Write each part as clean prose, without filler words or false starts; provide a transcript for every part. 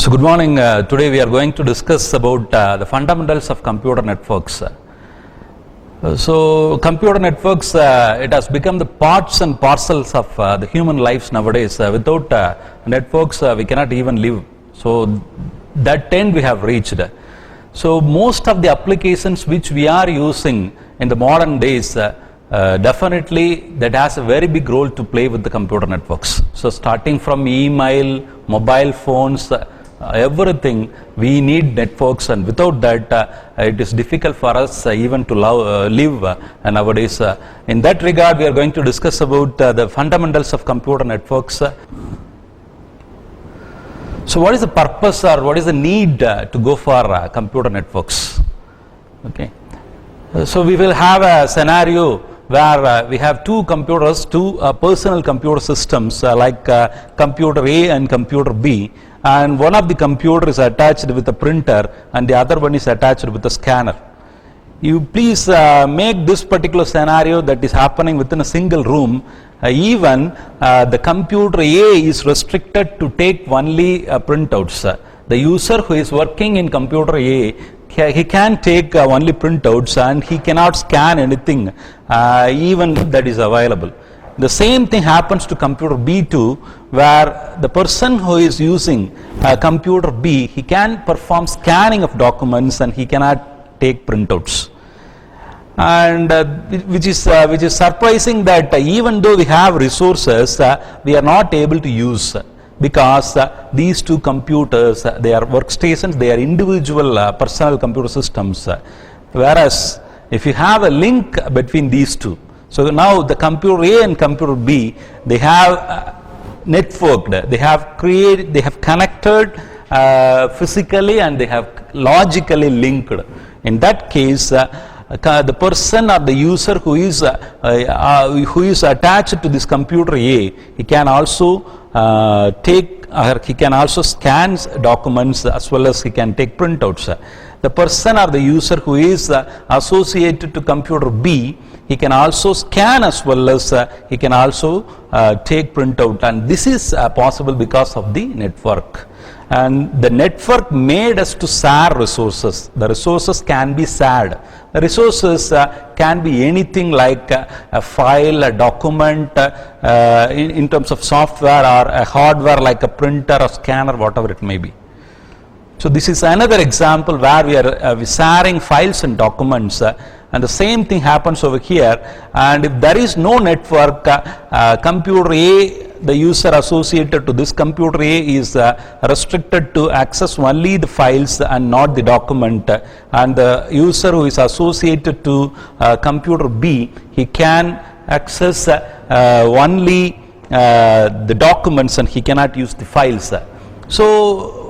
So good morning. Today we are going to discuss about the fundamentals of computer networks. So computer networks, it has become the parts and parcels of the human lives nowadays. Without networks, we cannot even live. So that end we have reached. So most of the applications which we are using in the modern days, definitely that has a very big role to play with the computer networks. So starting from email, mobile phones, everything, we need networks, and without that it is difficult for us even to live nowadays. In that regard, we are going to discuss about the fundamentals of computer networks. So what is the purpose or what is the need to go for computer networks? Okay. So we will have a scenario where we have two computers, two personal computer systems like computer A and computer B, and one of the computer is attached with a printer and the other one is attached with a scanner. You please make this particular scenario that is happening within a single room. Even the computer A is restricted to take only printouts. The user who is working in computer A, he can take only printouts and he cannot scan anything even that is available. The same thing happens to computer B too, where the person who is using computer B, he can perform scanning of documents and he cannot take printouts. And which is surprising that even though we have resources, we are not able to use, because these two computers, they are workstations, they are individual personal computer systems. Whereas if you have a link between these two, so now the computer A and computer B, they have networked, they have connected physically and they have logically linked. In that case, the person or the user who is attached to this computer A, he can also he can also scan documents as well as he can take printouts. The person or the user who is associated to computer B, he can also scan as well as he can also take printout, and this is possible because of the network. And the network made us to share resources. The resources can be shared. The resources can be anything like a file, a document, in terms of software, or a hardware like a printer or scanner, whatever it may be. So this is another example where we are sharing files and documents, and the same thing happens over here. And if there is no network, computer A, the user associated to this computer A is restricted to access only the files and not the document, and the user who is associated to computer B, he can access only the documents and he cannot use the files. So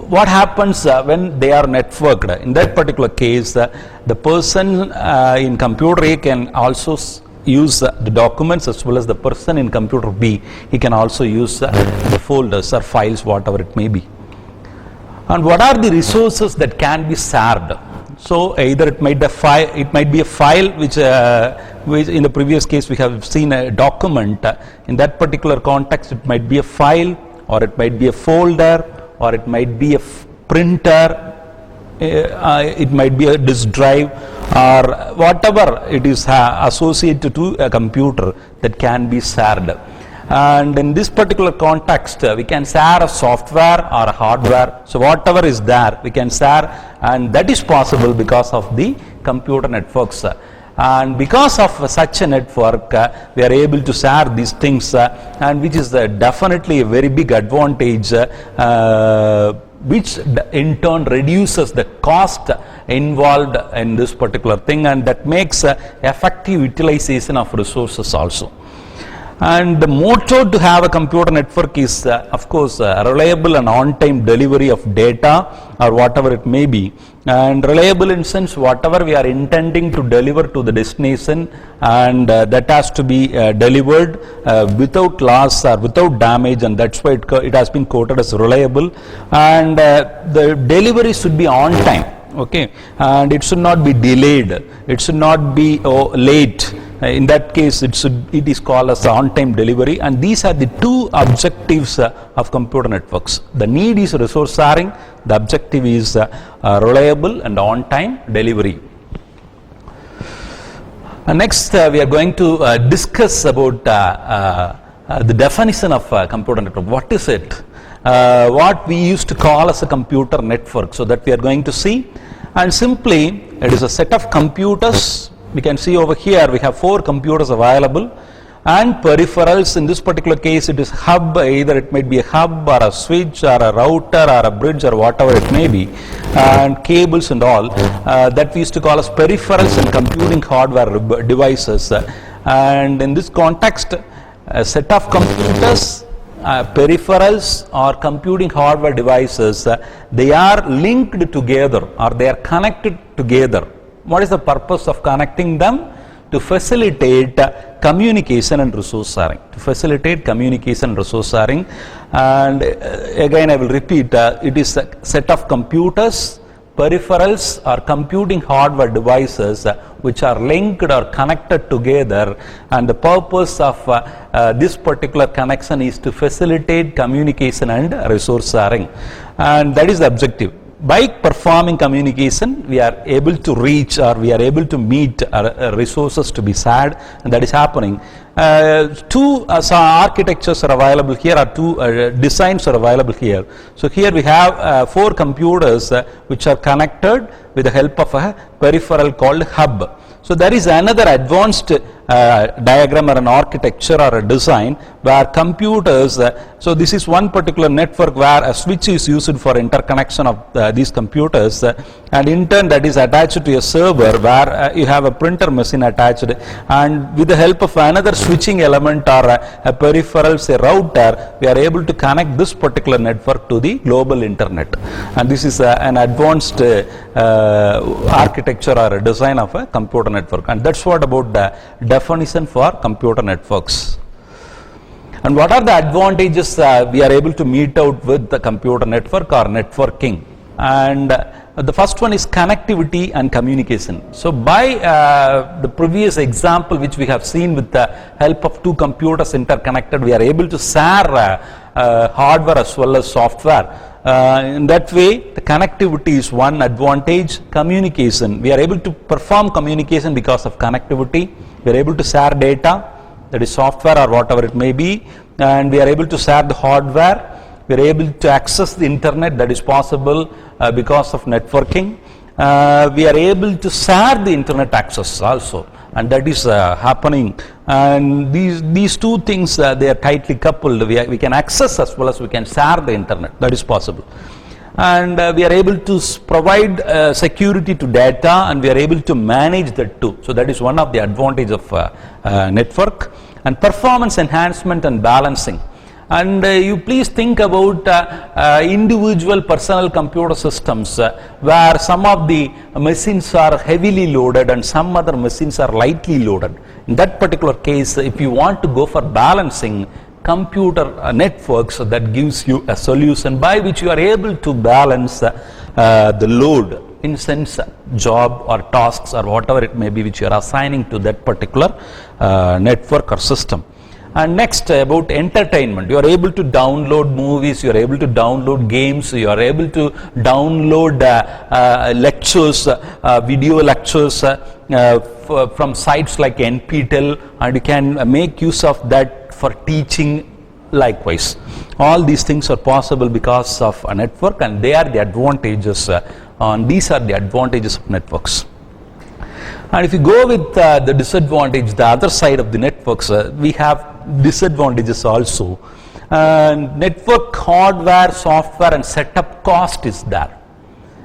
what happens when they are networked? In that particular case, the person in computer A can also use the documents, as well as the person in computer B, he can also use the folders or files, whatever it may be. And what are the resources that can be shared? So either it might be a file, which in the previous case we have seen a document. In that particular context, it might be a file, or it might be a folder, or it might be a printer, it might be a disk drive, or whatever it is associated to a computer that can be shared. And in this particular context, we can share a software or a hardware. So whatever is there, we can share, and that is possible because of the computer networks. And because of such a network, we are able to share these things, and which is definitely a very big advantage, which in turn reduces the cost involved in this particular thing, and that makes effective utilization of resources also. And the motto to have a computer network is, of course, reliable and on-time delivery of data or whatever it may be. And reliable in sense, whatever we are intending to deliver to the destination, and that has to be delivered without loss or without damage, and that's why it has been quoted as reliable. And the delivery should be on time. Okay, and it should not be delayed, it should not be late, In that case, it is called as on-time delivery, and these are the two objectives of computer networks. The need is resource sharing, the objective is reliable and on-time delivery. Next, we are going to discuss about the definition of computer network. What is it? What we used to call as a computer network, so that we are going to see. And simply, it is a set of computers. We can see over here we have 4 computers available, and peripherals. In this particular case, it is hub. Either it might be a hub or a switch or a router or a bridge or whatever it may be, and cables and all that we used to call as peripherals and computing hardware devices. And in this context, a set of computers, peripherals or computing hardware devices, they are linked together or they are connected together. What is the purpose of connecting them? To facilitate communication and resource sharing. To facilitate communication and resource sharing. And again I will repeat, it is a set of computers, peripherals or computing hardware devices which are linked or connected together, and the purpose of this particular connection is to facilitate communication and resource sharing, and that is the objective. By performing communication, we are able to reach or we are able to meet resources to be shared, and that is happening. Two architectures are available here, or two designs are available here. So here we have 4 computers which are connected with the help of a peripheral called hub. So there is another advanced diagram or an architecture or a design where computers, so this is one particular network where a switch is used for interconnection of these computers, and in turn that is attached to a server where you have a printer machine attached, and with the help of another switching element or a peripheral, say router, we are able to connect this particular network to the global internet. And this is an advanced architecture or a design of a computer network, and that's what about the definition for computer networks. And what are the advantages we are able to meet out with the computer network or networking? And the first one is connectivity and communication. So by the previous example which we have seen, with the help of 2 computers interconnected, we are able to share hardware as well as software. In that way, the connectivity is one advantage. Communication, we are able to perform communication because of connectivity. We are able to share data, that is software or whatever it may be, and we are able to share the hardware. We are able to access the internet, that is possible because of networking. We are able to share the internet access also, and that is happening. And these two things, they are tightly coupled. We can access as well as we can share the internet, that is possible. And we are able to provide security to data, and we are able to manage that too. So that is one of the advantages of network. And performance enhancement and balancing. And you please think about individual personal computer systems where some of the machines are heavily loaded and some other machines are lightly loaded. In that particular case, if you want to go for balancing, computer networks, that gives you a solution by which you are able to balance the load, in sense job or tasks or whatever it may be which you are assigning to that particular network or system. And next, about entertainment, you are able to download movies, you are able to download games, you are able to download lectures, video lectures from sites like NPTEL, and you can make use of that for teaching likewise. All these things are possible because of a network, and they are the advantages, and these are the advantages of networks. And if you go with the disadvantage, the other side of the networks, we have disadvantages also. Network hardware, software and setup cost is there.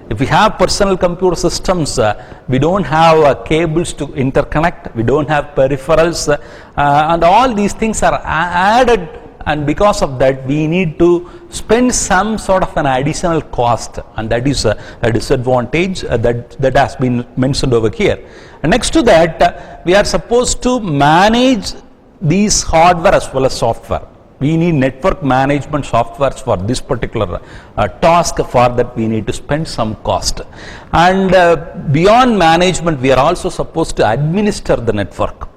If we have personal computer systems, we don't have cables to interconnect, we don't have peripherals, and all these things are added, and because of that we need to spend some sort of an additional cost, and that is a disadvantage that has been mentioned over here. And next to that, we are supposed to manage these hardware as well as software. We need network management softwares for this particular task. For that we need to spend some cost, and beyond management we are also supposed to administer the network.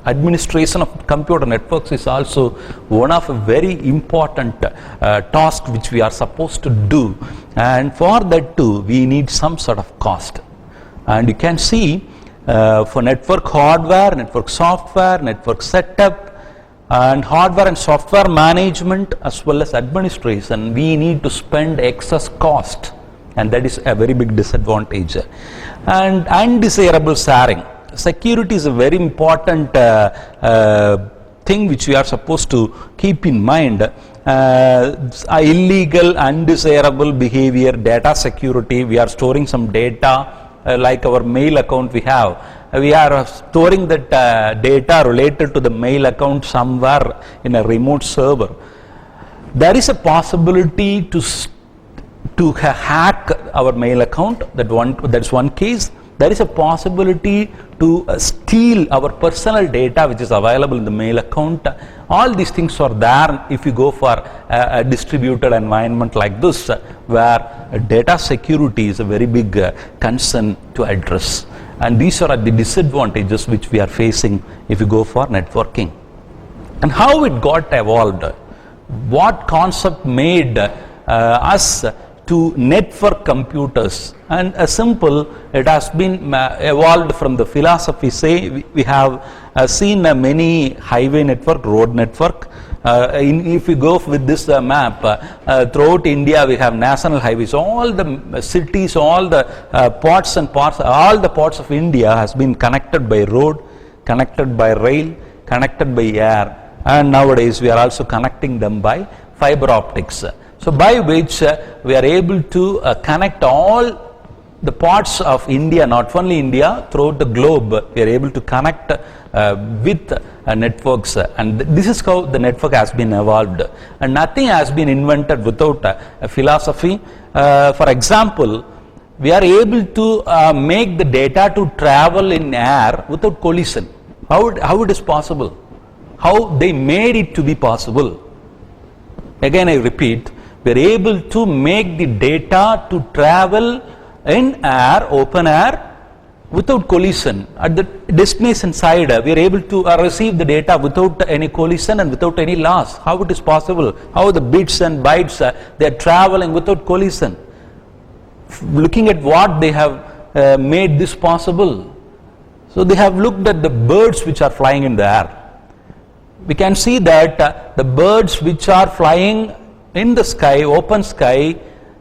administration of computer networks is also one of a very important task which we are supposed to do, and for that too we need some sort of cost. And you can see for network hardware, network software, network setup, and hardware and software management as well as administration, we need to spend excess cost, and that is a very big disadvantage. And undesirable sharing. Security is a very important thing which we are supposed to keep in mind. Illegal, undesirable behavior, data security. We are storing some data like our mail account we have. We are storing that data related to the mail account somewhere in a remote server. There is a possibility to hack our mail account. That's one case. There is a possibility to steal our personal data which is available in the mail account. All these things are there if you go for a distributed environment like this, where data security is a very big concern to address. And these are the disadvantages which we are facing if you go for networking. And how it got evolved, what concept made us to network computers, and it has been evolved from the philosophy. Say we have seen many highway network, road network. If we go with this map, throughout India we have national highways. All the cities, all the all the parts of India has been connected by road, connected by rail, connected by air, and nowadays we are also connecting them by fiber optics. So by which we are able to connect all the parts of India, not only India, throughout the globe. We are able to connect with networks, and this is how the network has been evolved, and nothing has been invented without a philosophy. For example, we are able to make the data to travel in air without collision. How it is possible? How they made it to be possible? Again I repeat, we are able to make the data to travel in air, open air, without collision. At the destination side, we are able to receive the data without any collision and without any loss. How it is possible? How the bits and bytes they are traveling without collision? Looking at what they have made this possible. So they have looked at the birds which are flying in the air. We can see that the birds which are flying in the sky, open sky,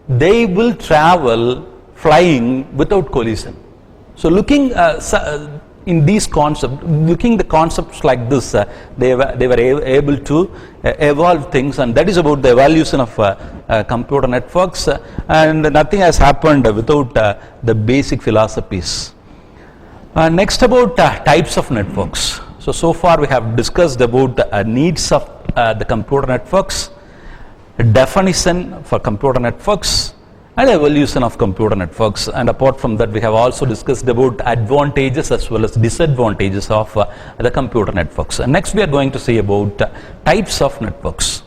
they will travel flying without collision. So looking in these concepts, looking the concepts like this, they were able to evolve things, and that is about the evolution of computer networks, and nothing has happened without the basic philosophies. Next about types of networks. So far we have discussed about needs of the computer networks, definition for computer networks, and evolution of computer networks. And apart from that, we have also discussed about advantages as well as disadvantages of the computer networks. And next we are going to see about types of networks.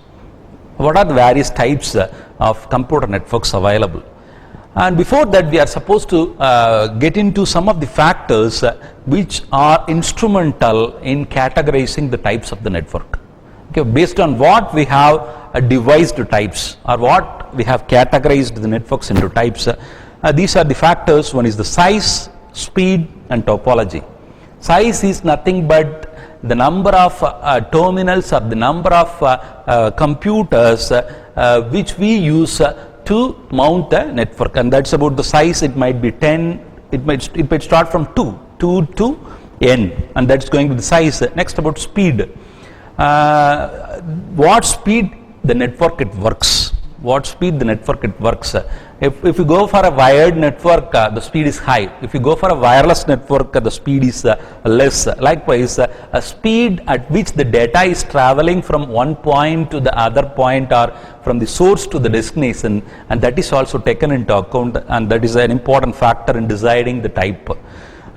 What are the various types of computer networks available? And before that, we are supposed to get into some of the factors which are instrumental in categorizing the types of the network. Okay, based on what we have devised types, or what we have categorized the networks into types, these are the factors. One is the size, speed, and topology. Size is nothing but the number of terminals or the number of computers which we use to mount a network, and that's about the size. It might be 10, it might start from 2 to n, and that's going to be the size. Next about speed. What speed the network it works. What speed the network it works. If you go for a wired network, the speed is high. If you go for a wireless network, the speed is less. Likewise, a speed at which the data is traveling from one point to the other point, or from the source to the destination, and that is also taken into account, and that is an important factor in deciding the type.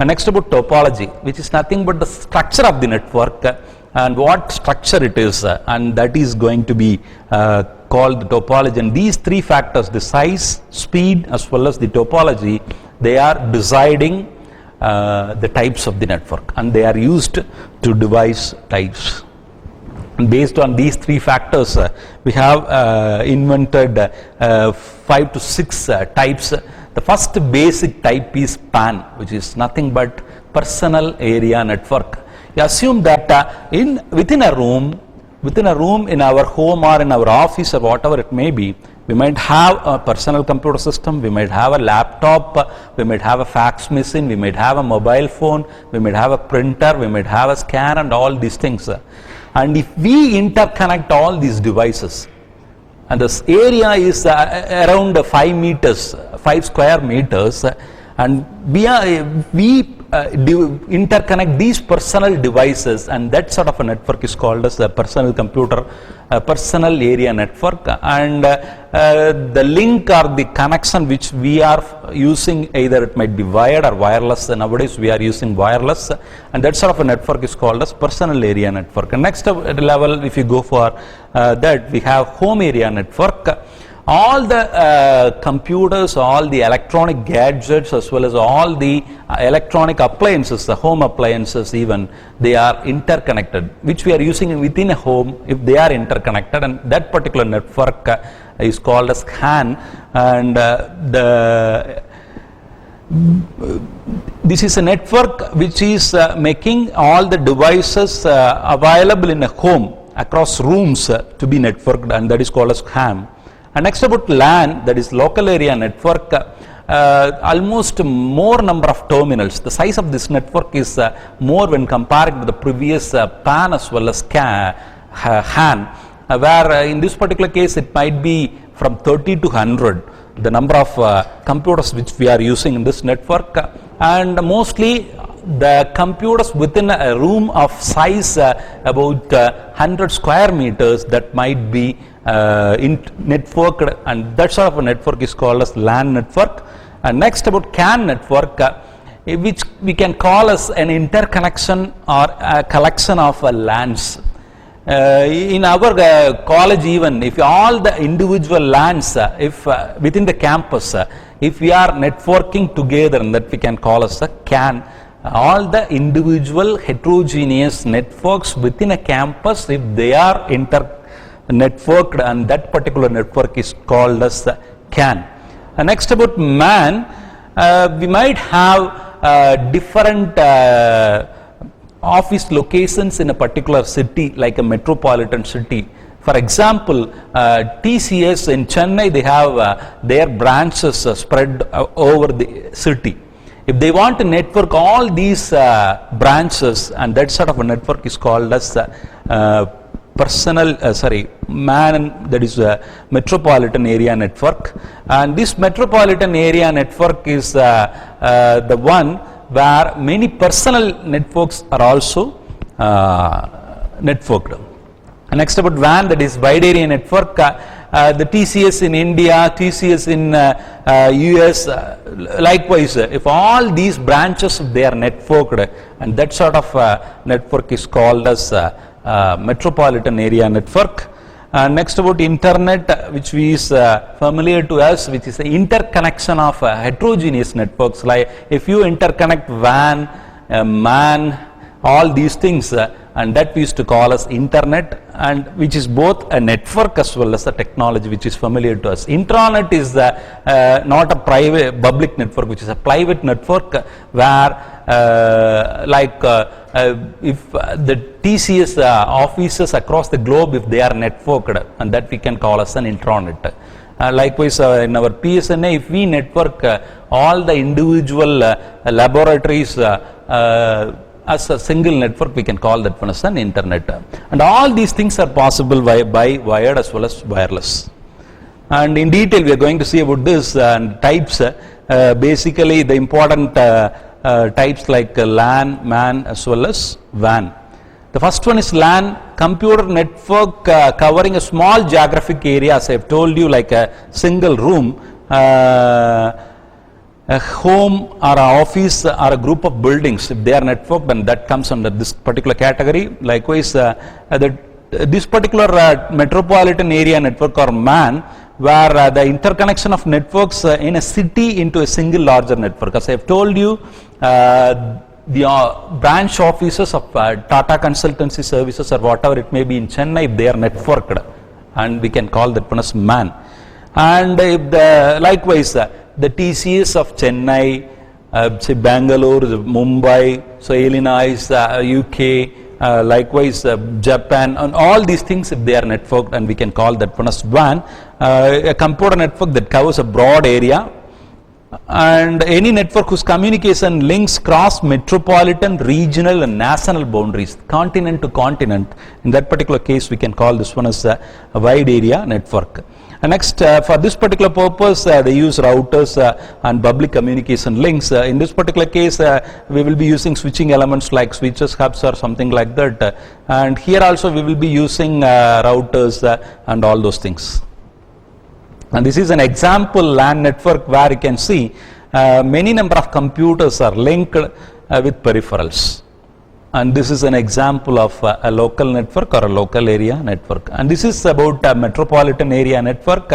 Next about topology, which is nothing but the structure of the network, and what structure it is, and that is going to be called the topology. And these three factors, the size, speed, as well as the topology, they are deciding the types of the network, and they are used to devise types. And based on these three factors, we have invented 5 to 6 types. The first basic type is PAN, which is nothing but personal area network. You assume that within a room in our home or in our office or whatever it may be, we might have a personal computer system, we might have a laptop, we might have a fax machine, we might have a mobile phone, we might have a printer, we might have a scanner and all these things. And if we interconnect all these devices, and this area is around 5 square meters, and we interconnect these personal devices, and that sort of a network is called as a personal area network. And the link or the connection which we are using, either it might be wired or wireless. Nowadays we are using wireless, and that sort of a network is called as personal area network. And next level, if you go for that, we have home area network. All the computers, all the electronic gadgets, as well as all the electronic appliances, the home appliances even, they are interconnected, which we are using within a home. If they are interconnected, and that particular network is called as CAN, and this is a network which is making all the devices available in a home across rooms to be networked, and that is called as CAN. And next about LAN, that is local area network, almost more number of terminals. The size of this network is more when compared with the previous PAN as well as HAN, where in this particular case it might be from 30 to 100, the number of computers which we are using in this network, and mostly the computers within a room of size about 100 square meters, that might be networked, and that sort of a network is called as LAN network. And next about CAN network, which we can call as an interconnection or a collection of LANs. In our college even, if all the individual LANs, if within the campus, if we are networking together, and that we can call as a CAN. All the individual heterogeneous networks within a campus, if they are networked, and that particular network is called as CAN. Next about MAN, we might have different office locations in a particular city, like a metropolitan city. For example, TCS in Chennai, they have their branches spread over the city. If they want to network all these branches, and that sort of a network is called as MAN, that is metropolitan area network. And this metropolitan area network is the one where many personal networks are also networked. And next about WAN, that is wide area network. The TCS in India, TCS in US, likewise, if all these branches they are networked, and that sort of network is called as metropolitan area network. Next about internet, which is familiar to us, which is the interconnection of heterogeneous networks. Like if you interconnect WAN, MAN, all these things, and that we used to call as internet, and which is both a network as well as a technology which is familiar to us. Intranet is not a private public network, which is a private network, where if the TCS offices across the globe, if they are networked, and that we can call as an intranet. Likewise, in our PSNA, if we network all the individual laboratories as a single network, we can call that one as an internet. And all these things are possible by wired as well as wireless. And in detail, we are going to see about this types. Basically, the important types like LAN, MAN, as well as WAN. The first one is LAN, computer network covering a small geographic area, as I have told you, like a single room, a home or an office or a group of buildings. If they are networked, then that comes under this particular category. Likewise, this particular metropolitan area network or MAN, where the interconnection of networks in a city into a single larger network. As I have told you, the branch offices of Tata Consultancy Services or whatever it may be in Chennai, they are networked, and we can call that one as MAN. And likewise, the TCS of Chennai, say Bangalore, Mumbai, so Illinois, UK, likewise Japan, and all these things, if they are networked, and we can call that one as WAN, a computer network that covers a broad area. And any network whose communication links cross metropolitan, regional and national boundaries, continent to continent. In that particular case, we can call this one as a wide area network. And next, for this particular purpose, they use routers and public communication links. In this particular case, we will be using switching elements like switches, hubs or something like that. And here also we will be using routers and all those things. And this is an example LAN network where you can see many number of computers are linked with peripherals. And this is an example of a local network or a local area network. And this is about a metropolitan area network,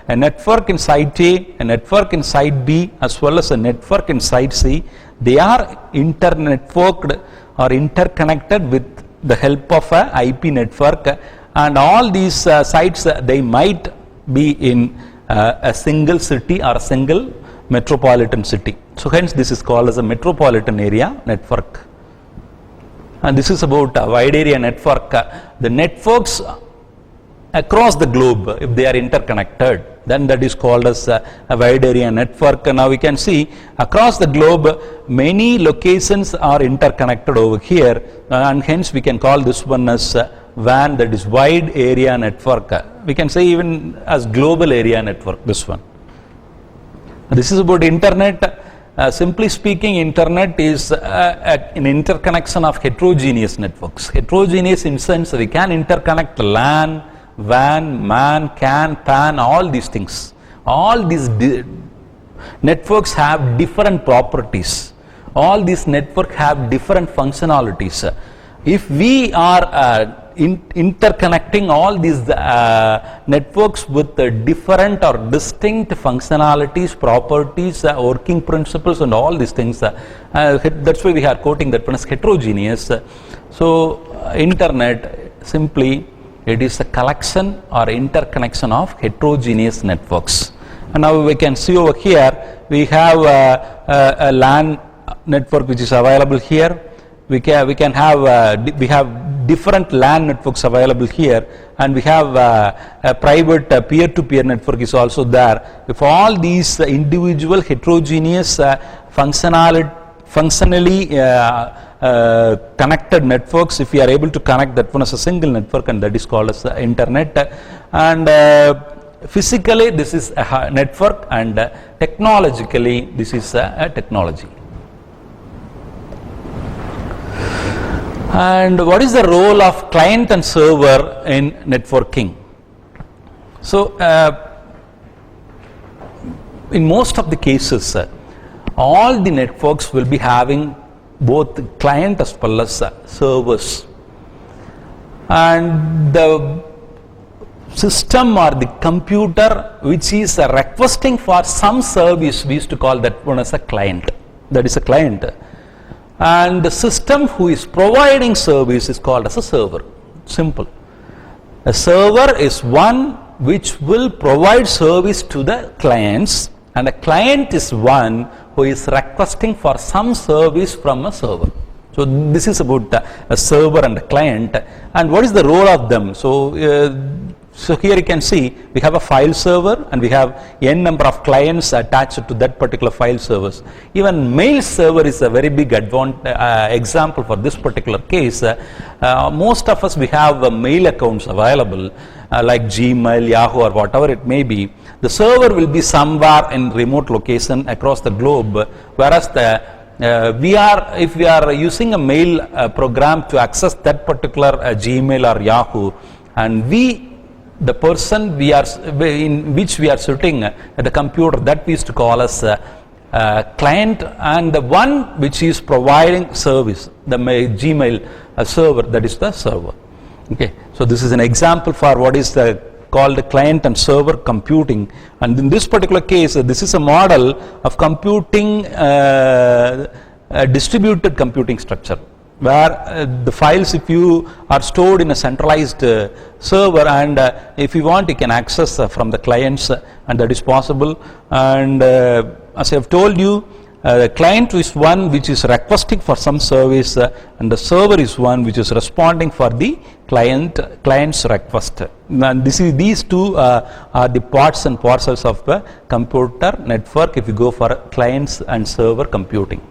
a network in site A, a network in site B, as well as a network in site C. They are inter-networked or interconnected with the help of a IP network. And all these sites, they might be in a single city or a single metropolitan city. So hence this is called as a metropolitan area network. And this is about a wide area network. The networks across the globe, if they are interconnected, then that is called as a wide area network. And now we can see across the globe many locations are interconnected over here, and hence we can call this one as WAN, that is wide area network. We can say even as global area network, this one. This is about internet. Simply speaking, internet is an interconnection of heterogeneous networks. Heterogeneous in sense we can interconnect LAN, WAN, MAN, CAN, PAN, all these things. All these networks have different properties. All these networks have different functionalities. If we are interconnecting all these networks with different or distinct functionalities, properties, working principles and all these things, that's why we are quoting that one as heterogeneous. So internet, simply it is a collection or interconnection of heterogeneous networks. And now we can see over here we have a LAN network which is available here. We have different LAN networks available here, and we have a private peer-to-peer network is also there. If all these individual heterogeneous functionally connected networks, if we are able to connect that one as a single network, and that is called as the internet. And physically this is a network, and technologically this is a technology. And what is the role of client and server in networking? So in most of the cases, all the networks will be having both client as well as servers. And the system or the computer which is requesting for some service, we used to call that one as a client. That is a client. And the system who is providing service is called as a server. Simple. A server is one which will provide service to the clients, and a client is one who is requesting for some service from a server. So this is about a server and a client. And what is the role of them? So here you can see we have a file server and we have n number of clients attached to that particular file servers. Even mail server is a very big example for this particular case. Most of us, we have mail accounts available like Gmail, Yahoo or whatever it may be. The server will be somewhere in remote location across the globe, whereas if we are using a mail program to access that particular Gmail or Yahoo, and the person in which we are sitting at the computer, that we used to call as client, and the one which is providing service, the Gmail server, that is the server. Okay, so this is an example for what is the called client and server computing. And in this particular case, this is a model of computing, a distributed computing structure, where the files, if you are stored in a centralized server, and if you want, you can access from the clients, and that is possible. And as I have told you, the client is one which is requesting for some service, and the server is one which is responding for the client's request. And these two are the parts and parcels of the computer network if you go for clients and server computing.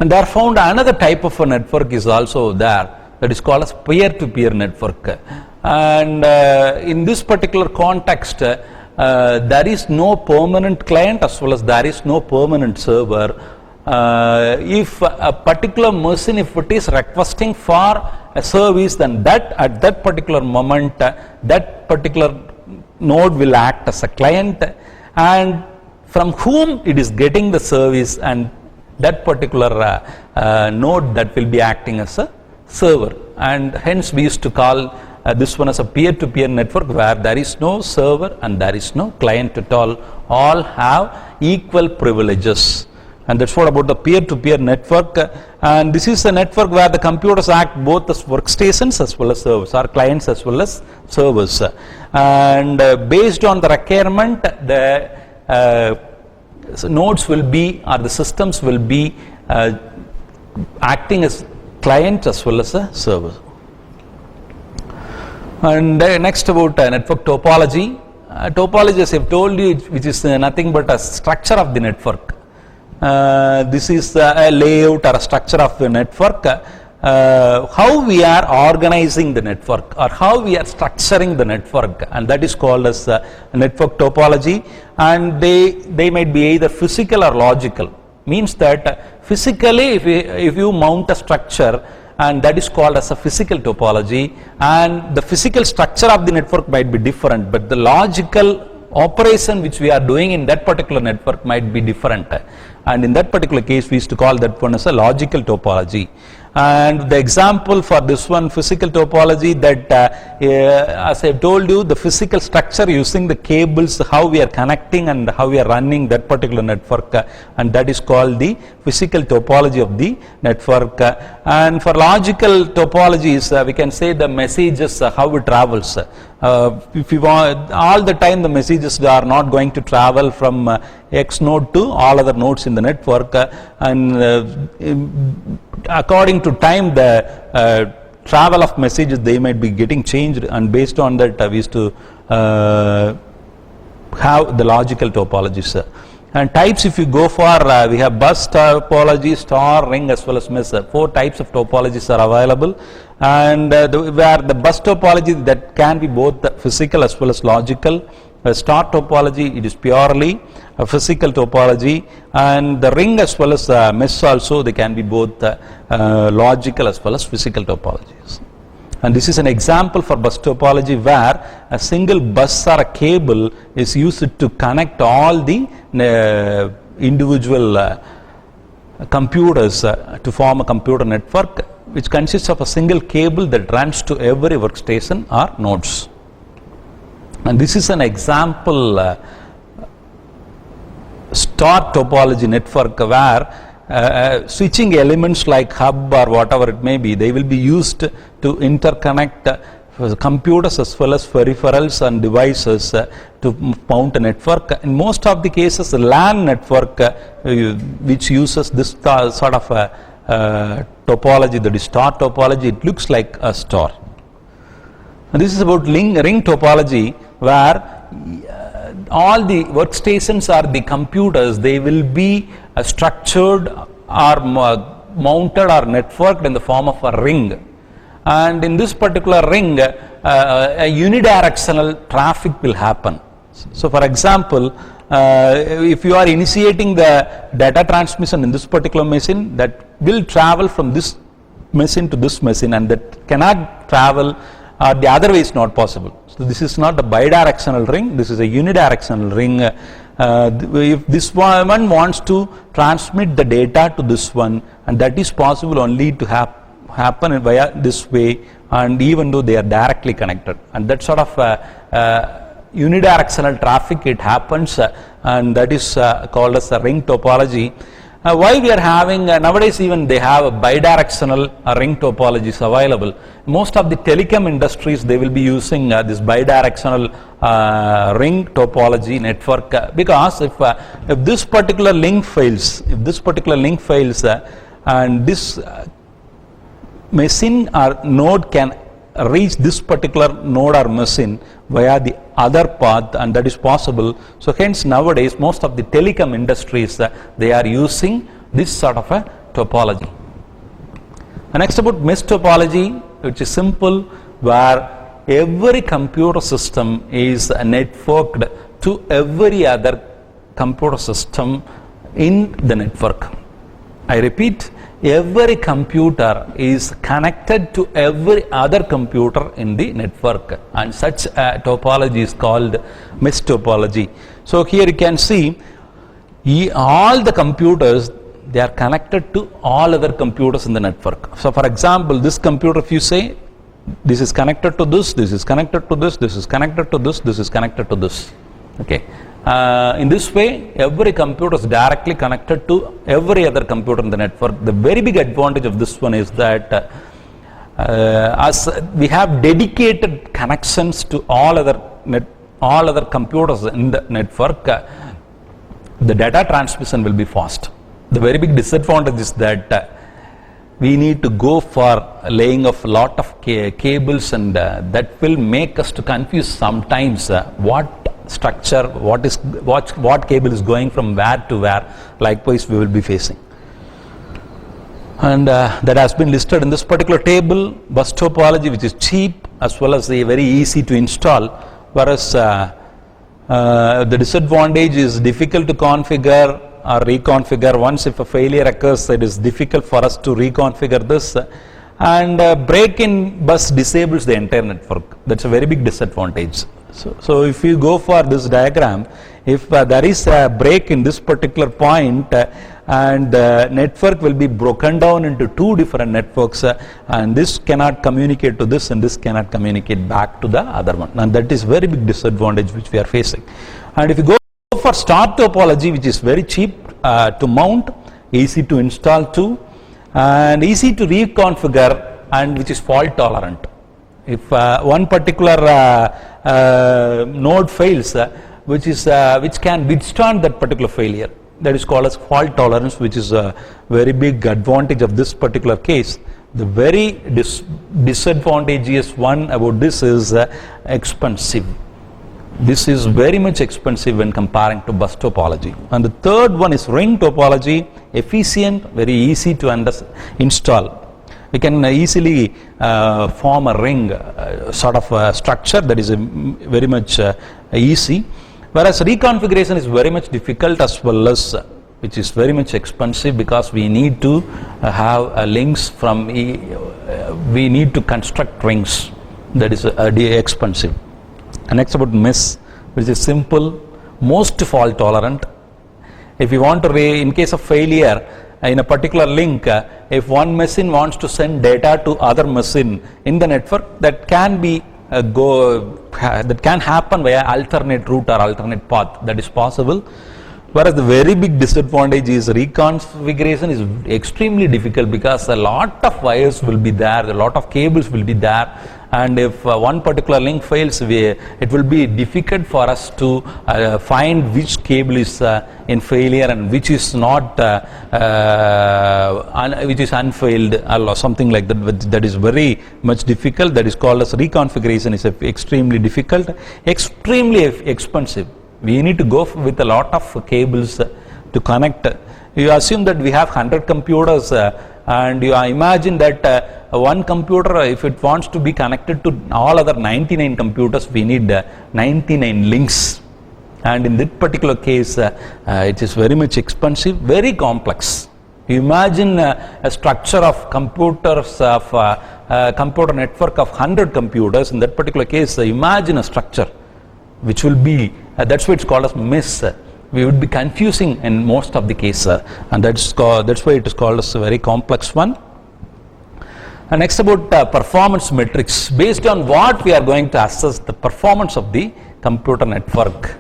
And there found another type of a network is also there, that is called as peer-to-peer network. And in this particular context, there is no permanent client as well as there is no permanent server. If a particular machine, if it is requesting for a service, then that at that particular moment, that particular node will act as a client, and from whom it is getting the service, and that particular node that will be acting as a server. And hence we used to call this one as a peer-to-peer network, where there is no server and there is no client at all have equal privileges. And that's what about the peer-to-peer network. And this is a network where the computers act both as workstations as well as servers, or clients as well as servers. And based on the requirement, the nodes will be, or the systems will be acting as clients as well as a server. And next about network topology. Topology, as I have told you, which is nothing but a structure of the network. This is a layout or a structure of the network. How we are organizing the network, or how we are structuring the network, and that is called as network topology. And they might be either physical or logical. Means that physically, if you mount a structure, and that is called as a physical topology, and the physical structure of the network might be different, but the logical operation which we are doing in that particular network might be different. And in that particular case, we used to call that one as a logical topology. And the example for this one, physical topology, that as I have told you, the physical structure using the cables, how we are connecting and how we are running that particular network, and that is called the physical topology of the network. And for logical topologies, we can say the messages, how it travels. If you want, all the time the messages are not going to travel from X node to all other nodes in the network, and according to time, the travel of messages, they might be getting changed, and based on that we used to have the logical topologies. And types, if you go for, we have bus topology, star, ring, as well as mesh. 4 types of topologies are available. And where the bus topology, that can be both physical as well as logical. Star topology, it is purely a physical topology, and the ring as well as mesh also, they can be both logical as well as physical topologies. And this is an example for bus topology, where a single bus or a cable is used to connect all the individual computers to form a computer network, which consists of a single cable that runs to every workstation or nodes. And this is an example star topology network, where switching elements like hub or whatever it may be, they will be used to interconnect computers as well as peripherals and devices to mount a network. In most of the cases, the LAN network, which uses this sort of topology, that is star topology, it looks like a star. And this is about ring topology, where all the workstations or the computers, they will be structured or mounted or networked in the form of a ring. And in this particular ring, a unidirectional traffic will happen. So for example, if you are initiating the data transmission in this particular machine, that will travel from this machine to this machine, and that cannot travel the other way is not possible. So this is not a bidirectional ring, this is a unidirectional ring. If this one wants to transmit the data to this one, and that is possible only to happen via this way, and even though they are directly connected, and that sort of unidirectional traffic it happens, and that is called as a ring topology. Why we are having nowadays even they have a bidirectional ring topologies available. Most of the telecom industries, they will be using this bidirectional ring topology network, because if this particular link fails, and this machine or node can reach this particular node or machine via the other path, and that is possible. So hence nowadays most of the telecom industries, they are using this sort of a topology. And next about mesh topology, which is simple, where every computer system is networked to every other computer system in the network. I repeat, every computer is connected to every other computer in the network, and such a topology is called mesh topology. So here you can see all the computers, they are connected to all other computers in the network. So for example, this computer, if you say this is connected to this, this is connected to this, this is connected to this, this is connected to this. Okay. In this way, every computer is directly connected to every other computer in the network. The very big advantage of this one is that as we have dedicated connections to all other computers in the network, the data transmission will be fast. The very big disadvantage is that we need to go for laying of a lot of cables, and that will make us to confuse sometimes what structure, what cable is going from where to where. Likewise we will be facing, and that has been listed in this particular table. Bus topology, which is cheap as well as very easy to install, whereas the disadvantage is difficult to configure or reconfigure. Once if a failure occurs, it is difficult for us to reconfigure this, and break-in bus disables the entire network. That's a very big disadvantage. So if you go for this diagram, if there is a break in this particular point, and the network will be broken down into two different networks, and this cannot communicate to this, and this cannot communicate back to the other one, and that is very big disadvantage which we are facing. And if you go for star topology, which is very cheap to mount, easy to install too, and easy to reconfigure, and which is fault tolerant. If one particular node fails, which can withstand that particular failure, that is called as fault tolerance, which is a very big advantage of this particular case. The very disadvantageous one about this is expensive. This is very much expensive when comparing to bus topology. And the third one is ring topology, efficient, very easy to install. We can easily form a ring sort of structure that is very much easy, whereas reconfiguration is very much difficult as well as which is very much expensive, because we need to have links from we need to construct rings, that is expensive. And next about mesh, which is simple, most fault tolerant. If you want to in case of failure in a particular link, if one machine wants to send data to other machine in the network, that can be that can happen via alternate route or alternate path, that is possible. Whereas the very big disadvantage is reconfiguration is extremely difficult, because a lot of wires will be there, a lot of cables will be there, and if one particular link fails, it will be difficult for us to find which cable is in failure and which is not, which is unfailed or something like that. That is very much difficult. That is called as reconfiguration is extremely difficult, extremely expensive. We need to go with a lot of cables to connect. You assume that we have 100 computers, and you imagine that one computer, if it wants to be connected to all other 99 computers, we need 99 links. And in that particular case, it is very much expensive, very complex. You imagine a structure of computers, of a computer network of 100 computers. In that particular case, imagine a structure which will be, that's why it's called as mesh. We would be confusing in most of the cases, and that's why it is called as a very complex one. Next about performance metrics. Based on what we are going to assess the performance of the computer network.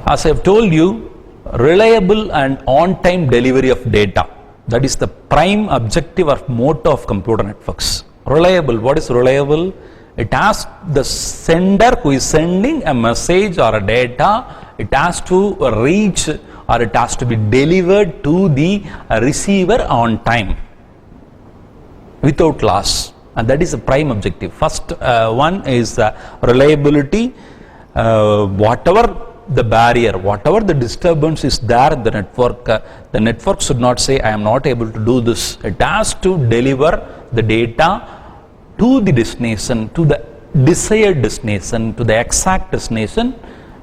As I have told you, reliable and on-time delivery of data. That is the prime objective or motto of computer networks. Reliable. What is reliable? It asks the sender who is sending a message or a data, it has to reach or it has to be delivered to the receiver on time without loss, and that is the prime objective. First one is reliability. Whatever the barrier, whatever the disturbance is there in the network should not say I am not able to do this. It has to deliver the data to the destination, to the desired destination, to the exact destination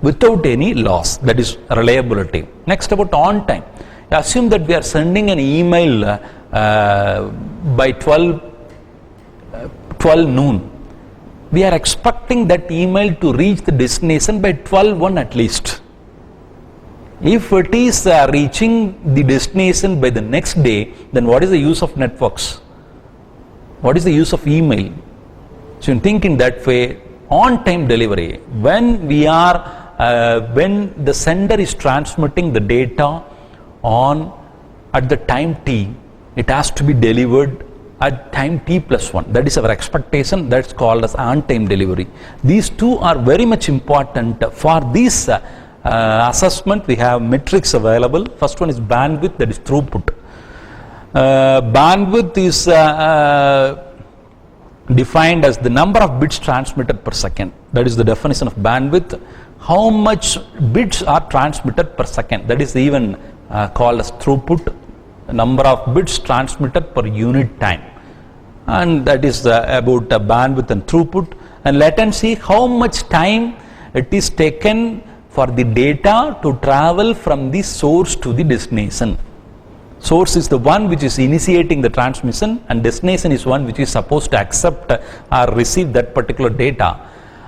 without any loss. That is reliability. Next about on time. Assume that we are sending an email by 12 noon. We are expecting that email to reach the destination by 12:01 at least. If it is reaching the destination by the next day, then what is the use of networks? What is the use of email? So you think in that way, on-time delivery. When we are, when the sender is transmitting the data at the time t, it has to be delivered at time t+1. That is our expectation. That's called as on-time delivery. These two are very much important. For this assessment, we have metrics available. First one is bandwidth, that is throughput. Bandwidth is defined as the number of bits transmitted per second. That is the definition of bandwidth. How much bits are transmitted per second? That is even called as throughput. Number of bits transmitted per unit time, and that is about bandwidth and throughput. And latency, how much time it is taken for the data to travel from the source to the destination. Source is the one which is initiating the transmission, and destination is one which is supposed to accept or receive that particular data.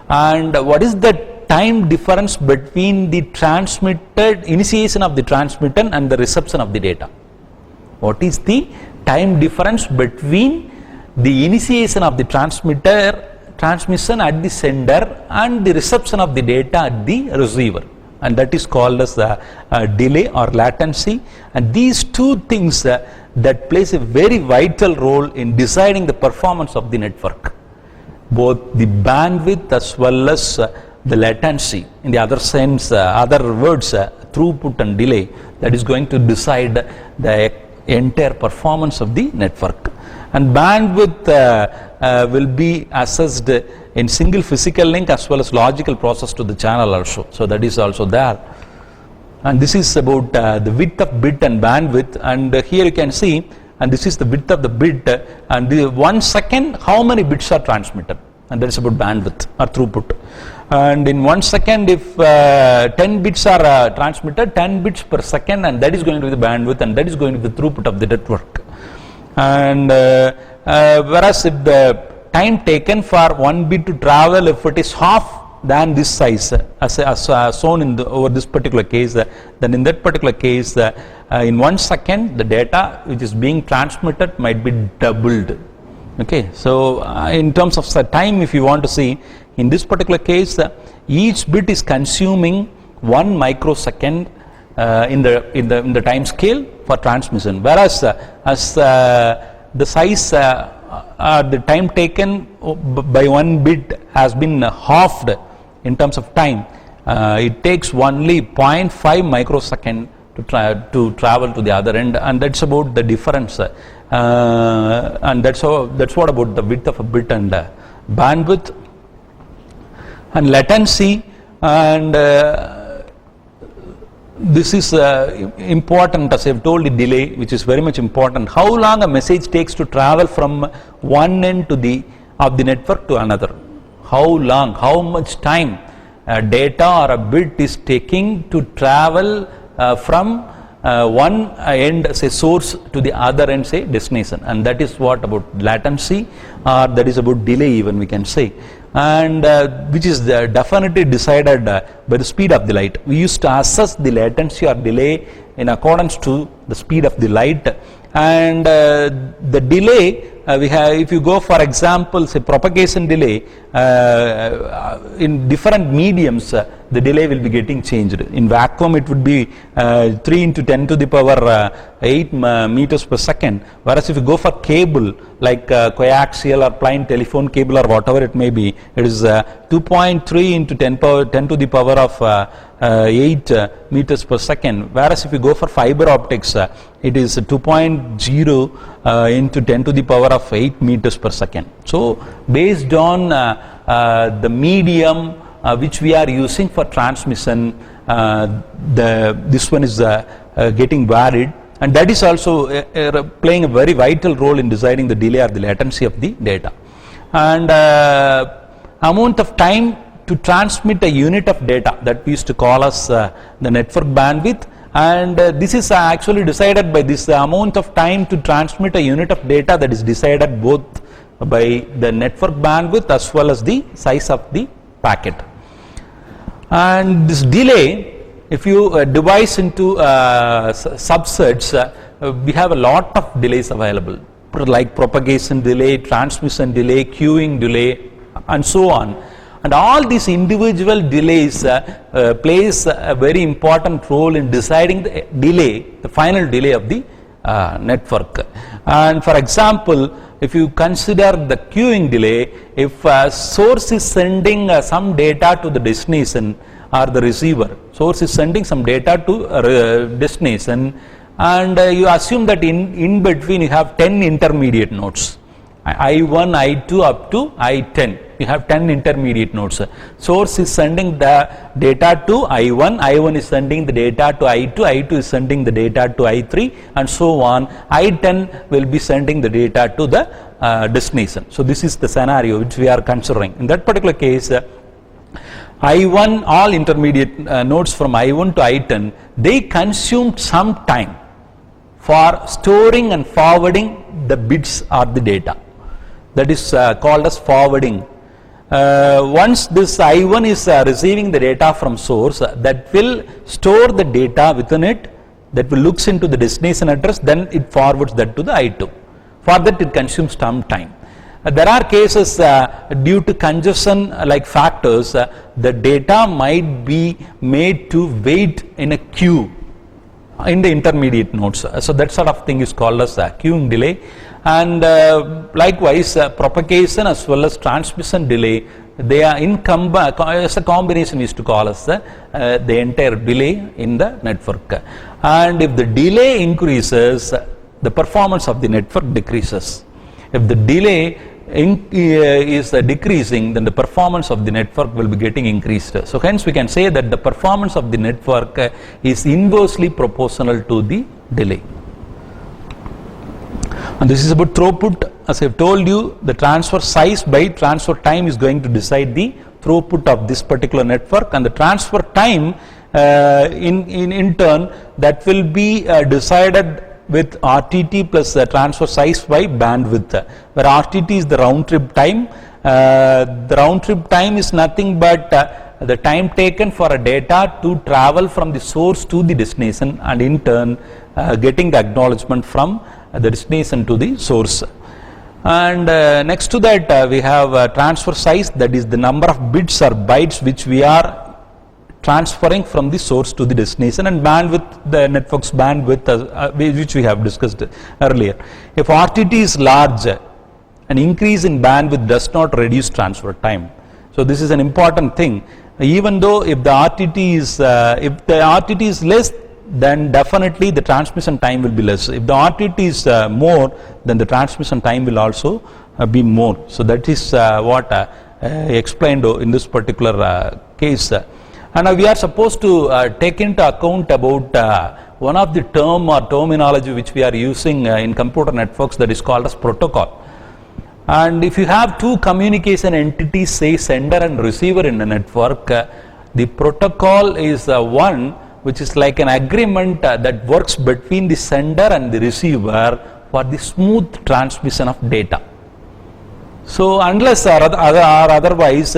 And what is the time difference between the transmitted initiation of the transmitter and the reception of the data? What is the time difference between the initiation of the transmission at the sender and the reception of the data at the receiver? And that is called as delay or latency. And these two things that plays a very vital role in deciding the performance of the network, both the bandwidth as well as the latency. In the other sense, other words, throughput and delay, that is going to decide the entire performance of the network. And bandwidth will be assessed in single physical link as well as logical process to the channel also. So that is also there. And this is about the width of bit and bandwidth. And here you can see, and this is the width of the bit, and the 1 second how many bits are transmitted, and that is about bandwidth or throughput. And in 1 second, if 10 bits are transmitted, 10 bits per second, and that is going to be the bandwidth, and that is going to be the throughput of the network. And whereas if the time taken for 1 bit to travel, if it is half than this size, as shown in over this particular case, then in that particular case, in 1 second, the data which is being transmitted might be doubled. Okay, so in terms of time, if you want to see, in this particular case, each bit is consuming 1 microsecond in the time scale for transmission, whereas as the size the time taken by 1 bit has been halved in terms of time, it takes only 0.5 microsecond to travel to the other end, and that's about the difference. And that's what about the width of a bit and bandwidth and latency. And this is important, as I have told, the delay, which is very much important. How long a message takes to travel from one end of the network to another? How long, how much time data or a bit is taking to travel from one end, say source, to the other end, say destination, and that is what about latency, or that is about delay even we can say, and which is definitely decided by the speed of the light. We used to assess the latency or delay in accordance to the speed of the light, and the delay we have, if you go for example say propagation delay in different mediums, the delay will be getting changed. In vacuum it would be 3 into 10 to the power 8 meters per second, whereas if you go for cable like coaxial or plain telephone cable or whatever it may be, it is 2.3 into 10 to the power of 8 meters per second, whereas if you go for fiber optics it is 2.0 into 10 to the power of 8 meters per second. So based on the medium which we are using for transmission, this one is getting varied, and that is also playing a very vital role in deciding the delay or the latency of the data. And amount of time to transmit a unit of data, that we used to call as the network bandwidth, and this is actually decided by this amount of time to transmit a unit of data, that is decided both by the network bandwidth as well as the size of the packet. And this delay, if you divide into subsets, we have a lot of delays available, like propagation delay, transmission delay, queuing delay, and so on. And all these individual delays plays a very important role in deciding the delay, the final delay of the network. And for example, if you consider the queuing delay, if a source is sending some data to the destination or the receiver, source is sending some data to destination, and you assume that in between you have 10 intermediate nodes, I1, I2 up to I10. You have 10 intermediate nodes. Source is sending the data to I1, I1 is sending the data to I2, I2 is sending the data to I3, and so on. I10 will be sending the data to the destination. So this is the scenario which we are considering. In that particular case, I1, all intermediate nodes from I1 to I10, they consume some time for storing and forwarding the bits or the data. That is called as forwarding. Once this I1 is receiving the data from source, that will store the data within it, that will looks into the destination address, then it forwards that to the I2. For that it consumes some time. There are cases due to congestion like factors, the data might be made to wait in a queue in the intermediate nodes. So that sort of thing is called as queuing delay. And likewise propagation as well as transmission delay, they are as a combination we used to call as the entire delay in the network. And if the delay increases, the performance of the network decreases. If the delay is decreasing, then the performance of the network will be getting increased. So hence we can say that the performance of the network is inversely proportional to the delay. And this is about throughput. As I have told you, the transfer size by transfer time is going to decide the throughput of this particular network, and the transfer time in turn, that will be decided with RTT plus transfer size by bandwidth, where RTT is the round trip time. The round trip time is nothing but the time taken for a data to travel from the source to the destination, and in turn getting the acknowledgement from the destination to the source. And next to that we have transfer size, that is the number of bits or bytes which we are transferring from the source to the destination, and bandwidth, the network's bandwidth which we have discussed earlier. If RTT is large, an increase in bandwidth does not reduce transfer time. So this is an important thing. Even though if the RTT is less, then definitely the transmission time will be less. If the RTT is more, then the transmission time will also be more. So that is what explained in this particular case. And we are supposed to take into account about one of the term or terminology which we are using in computer networks, that is called as protocol. And if you have two communication entities, say sender and receiver in a network, the protocol is one which is like an agreement that works between the sender and the receiver for the smooth transmission of data. So unless or otherwise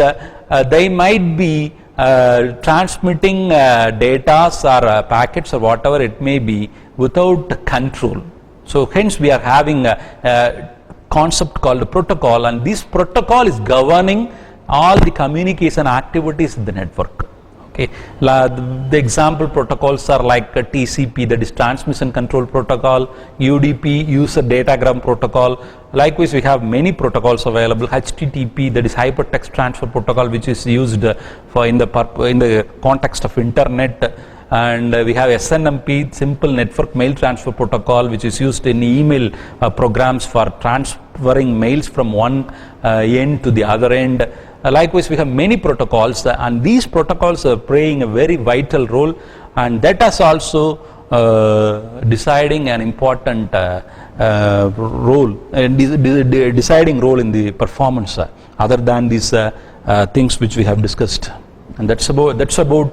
they might be transmitting data or packets or whatever it may be without control. So hence we are having a concept called protocol, and this protocol is governing all the communication activities in the network. Okay, the example protocols are like TCP, that is Transmission Control Protocol, UDP, User Datagram Protocol. Likewise, we have many protocols available. HTTP, that is Hypertext Transfer Protocol, which is used for in the context of internet. And we have SNMP, Simple Network Mail Transfer Protocol, which is used in email programs for transferring mails from one end to the other end. Likewise, we have many protocols, and these protocols are playing a very vital role, and that is also deciding an important role, deciding role in the performance, other than these things which we have discussed. And that's about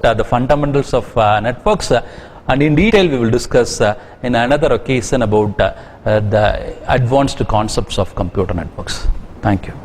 the fundamentals of networks, and in detail we will discuss in another occasion about the advanced concepts of computer networks. Thank you.